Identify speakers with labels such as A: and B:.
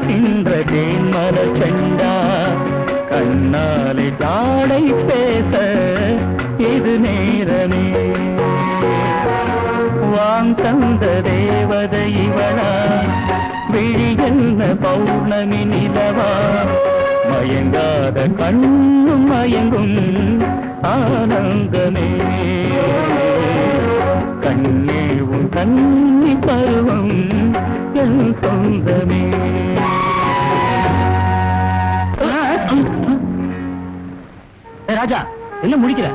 A: மணக்கின்ற தேன்மலர் செண்டா கண்ணாலை தாடை பேச இது நேரமே வான் தந்த தேவதை இவளா விழியல்ல பௌர்ணமி நிலவா மயங்காத கண்ணும் மயங்கும் ஆனந்தமே கண்ணே உன் கண்ணி பருவம் என் சொந்தமே ராஜா என்ன முடிக்கிற